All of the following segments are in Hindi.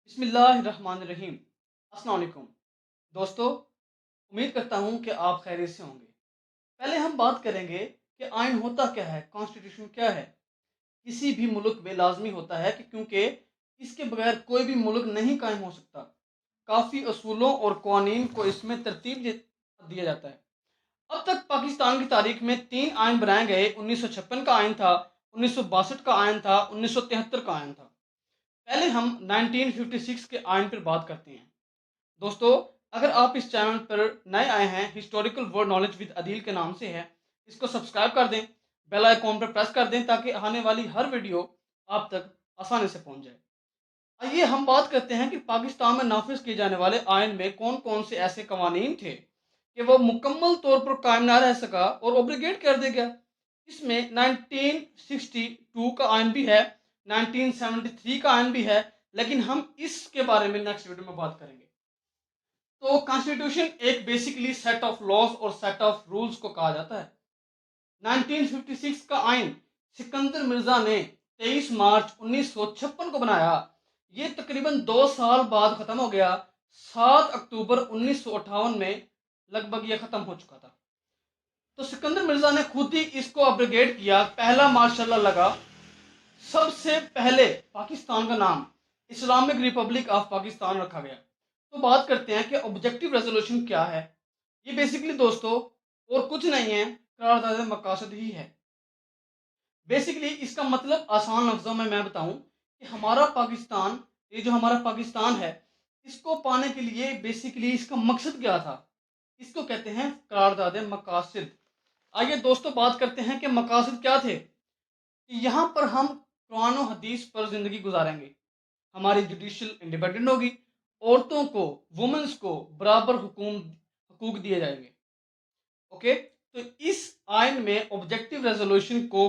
बिस्मिल्लाहिर्रहमानिर्रहीम। अस्सलाम वालेकुम दोस्तों, उम्मीद करता हूँ कि आप खैरियत से होंगे। पहले हम बात करेंगे कि आइन होता क्या है, कॉन्स्टिट्यूशन क्या है। किसी भी मुल्क में लाजमी होता है कि क्योंकि इसके बगैर कोई भी मुल्क नहीं कायम हो सकता। काफ़ी असूलों और कवानीन को इसमें तरतीब दिया जाता है। अब तक पाकिस्तान की तारीख में 3 आइन बनाए गए। 1956 का आइन था, 1962 का आइन था, 1973 का आइन था। पहले हम 1956 के आइन पर बात करते हैं। दोस्तों, अगर आप इस चैनल पर नए आए हैं, historical word knowledge with Adeel के नाम से है, इसको सब्सक्राइब कर दें, बेल आइकॉन पर प्रेस कर दें ताकि आने वाली हर वीडियो आप तक आसानी से पहुंच जाए। आइए हम बात करते हैं कि पाकिस्तान में नाफिज किए जाने वाले आयन में कौन कौन से ऐसे कवानीन थे कि वह मुकम्मल तौर पर कायम ना रह सका और ओब्लिगेट कर दिया गया। इसमें 1962 का आयन भी है, 1973 का आयन भी है, लेकिन हम इसके बारे में नेक्स्ट वीडियो में बात करेंगे। तो कॉन्स्टिट्यूशन एक बेसिकली सेट ऑफ लॉज और सेट ऑफ रूल्स को कहा जाता है। 1956 का आइन सिकंदर मिर्जा ने 23 मार्च 1956 को बनाया। ये तकरीबन 2 साल बाद खत्म हो गया। 7 अक्टूबर 1958 में लगभग ये खत्म हो चुका था। तो सिकंदर मिर्जा ने खुद ही इसको अब्रोगेट किया। पहला मार्शल लगा। सबसे पहले पाकिस्तान का नाम इस्लामिक रिपब्लिक ऑफ पाकिस्तान रखा गया। तो बात करते हैं कि ऑब्जेक्टिव रेजोल्यूशन क्या है। ये बेसिकली दोस्तों और कुछ नहीं है, करारदाद मकासद ही है। बेसिकली इसका मतलब आसान लफ्जों में मैं बताऊं कि हमारा पाकिस्तान, ये जो हमारा पाकिस्तान है, इसको पाने के लिए बेसिकली इसका मकसद क्या था, इसको कहते हैं करारदाद मकासद। आइए दोस्तों बात करते हैं कि मकासद क्या थे। कि यहाँ पर हम कुरान और हदीस पर ज़िंदगी गुजारेंगे, हमारी जुडिशल इंडिपेंडेंट होगी, औरतों को, वुमेन्स को बराबर हकूक दिए जाएंगे। ओके, तो इस आयन में ऑब्जेक्टिव रेजोल्यूशन को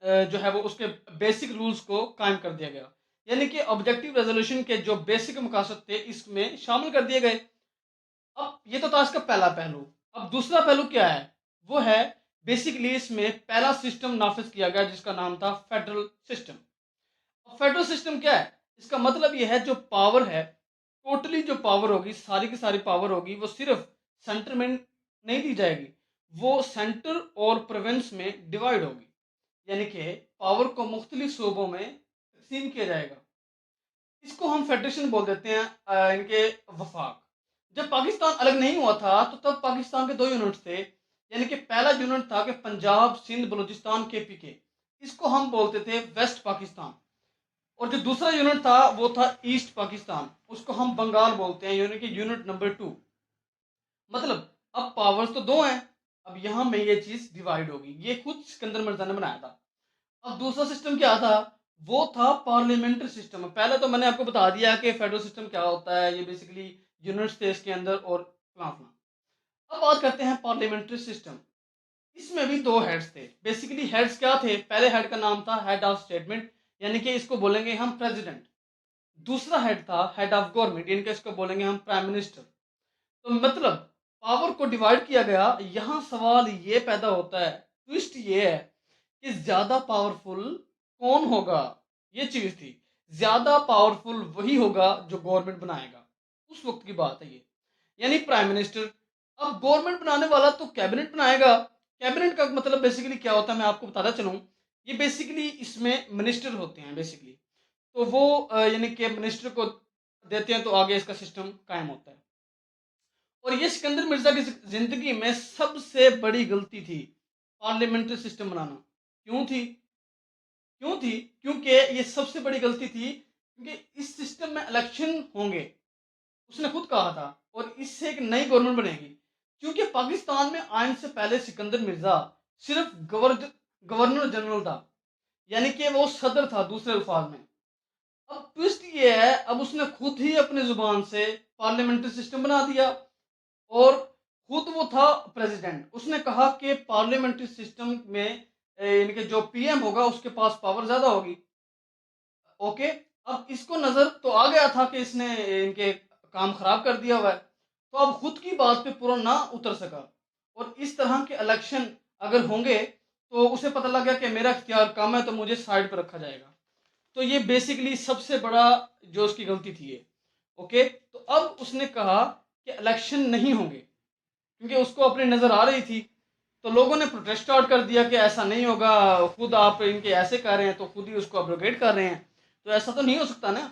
जो है वो उसके बेसिक रूल्स को कायम कर दिया गया। यानी कि ऑब्जेक्टिव रेजोल्यूशन के जो बेसिक मकासद थे इसमें शामिल कर दिए गए। अब ये तो था इसका पहला पहलू। अब दूसरा पहलू क्या है, वो है बेसिकली इसमें पहला सिस्टम नाफिज किया गया जिसका नाम था फेडरल सिस्टम। अब फेडरल सिस्टम क्या है, इसका मतलब ये है जो पावर है, टोटली जो पावर होगी, सारी की सारी पावर होगी, वो सिर्फ सेंटर में नहीं दी जाएगी, वो सेंटर और प्रोविंस में डिवाइड होगी। यानी कि पावर को मुख्तलिफ सूबों में तकसीम किया जाएगा। इसको हम फेडरेशन बोल देते हैं, इनके वफाक। जब पाकिस्तान अलग नहीं हुआ था तो तब पाकिस्तान के 2 यूनिट थे। यानी कि पहला यूनिट था कि पंजाब, सिंध, बलूचिस्तान, KPK, इसको हम बोलते थे वेस्ट पाकिस्तान। और जो दूसरा यूनिट था वो था ईस्ट पाकिस्तान, उसको हम बंगाल बोलते हैं, यानी कि यूनिट नंबर 2। मतलब अब पावर्स तो 2 हैं, अब यहाँ में ये चीज डिवाइड होगी। ये खुद सिकंदर मिर्जा ने बनाया था। अब दूसरा सिस्टम क्या था, वो था पार्लियामेंट्री सिस्टम। पहले तो मैंने आपको बता दिया कि फेडरल सिस्टम क्या होता है, ये बेसिकली यूनिट्स थे इसके अंदर और फलां फलां। अब बात करते हैं पार्लियामेंट्री सिस्टम। इसमें भी 2 हेड्स थे। बेसिकली हेड्स क्या थे, पहले हेड का नाम था हेड ऑफ स्टेटमेंट, यानी कि इसको बोलेंगे हम प्रेसिडेंट। दूसरा हेड था हेड ऑफ गवर्नमेंट, यानी कि इसको बोलेंगे हम प्राइम मिनिस्टर। तो मतलब पावर को डिवाइड किया गया। यहाँ सवाल ये पैदा होता है, ट्विस्ट ये है कि ज्यादा पावरफुल कौन होगा। ये चीज थी, ज्यादा पावरफुल वही होगा जो गवर्नमेंट बनाएगा। उस वक्त की बात है ये, यानी प्राइम मिनिस्टर। अब गवर्नमेंट बनाने वाला तो कैबिनेट बनाएगा। कैबिनेट का मतलब बेसिकली क्या होता है मैं आपको बताता चलूं। ये बेसिकली इसमें मिनिस्टर होते हैं बेसिकली। तो वो यानी कि मिनिस्टर को देते हैं तो आगे इसका सिस्टम कायम होता है। और ये सिकंदर मिर्जा की जिंदगी में सबसे बड़ी गलती थी पार्लियामेंट्री सिस्टम बनाना। क्यों थी क्योंकि ये सबसे बड़ी गलती थी क्योंकि इस सिस्टम में इलेक्शन होंगे, उसने खुद कहा था, और इससे एक नई गवर्नमेंट बनेगी। क्योंकि पाकिस्तान में आने से पहले सिकंदर मिर्जा सिर्फ गवर्नर जनरल था, यानी कि वो सदर था दूसरे अल्फाज में। अब ट्विस्ट ये है, अब उसने खुद ही अपनी जुबान से पार्लियामेंट्री सिस्टम बना दिया और खुद वो था प्रेसिडेंट। उसने कहा कि पार्लियामेंट्री सिस्टम में इनके जो PM होगा उसके पास पावर ज्यादा होगी। ओके, अब इसको नजर तो आ गया था कि इसने इनके काम खराब कर दिया हुआ है, तो अब खुद की बात पे पूरा ना उतर सका। और इस तरह के इलेक्शन अगर होंगे तो उसे पता लग गया कि मेरा इख्तियार कम है तो मुझे साइड पर रखा जाएगा। तो ये बेसिकली सबसे बड़ा जो उसकी गलती थी ये। ओके, तो अब उसने कहा कि इलेक्शन नहीं होंगे, क्योंकि उसको अपनी नज़र आ रही थी। तो लोगों ने प्रोटेस्ट स्टार्ट कर दिया कि ऐसा नहीं होगा, खुद आप इनके ऐसे कर रहे हैं तो खुद ही उसको अब्रोगेट कर रहे हैं, तो ऐसा तो नहीं हो सकता ना।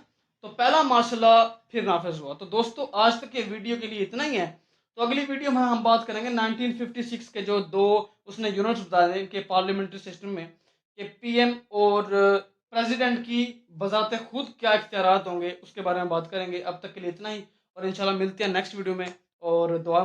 तो पहला मार्शल लॉ फिर नाफिज हुआ। तो दोस्तों आज तक के वीडियो के लिए इतना ही है। तो अगली वीडियो में हम बात करेंगे 1956 के जो दो उसने यूनिट्स बताए कि पार्लियामेंट्री सिस्टम में कि पीएम और प्रेसिडेंट की बजाते खुद क्या इख्तियारात होंगे, उसके बारे में बात करेंगे। अब तक के लिए इतना ही, और इंशाल्लाह मिलते हैं नेक्स्ट वीडियो में। और दुआ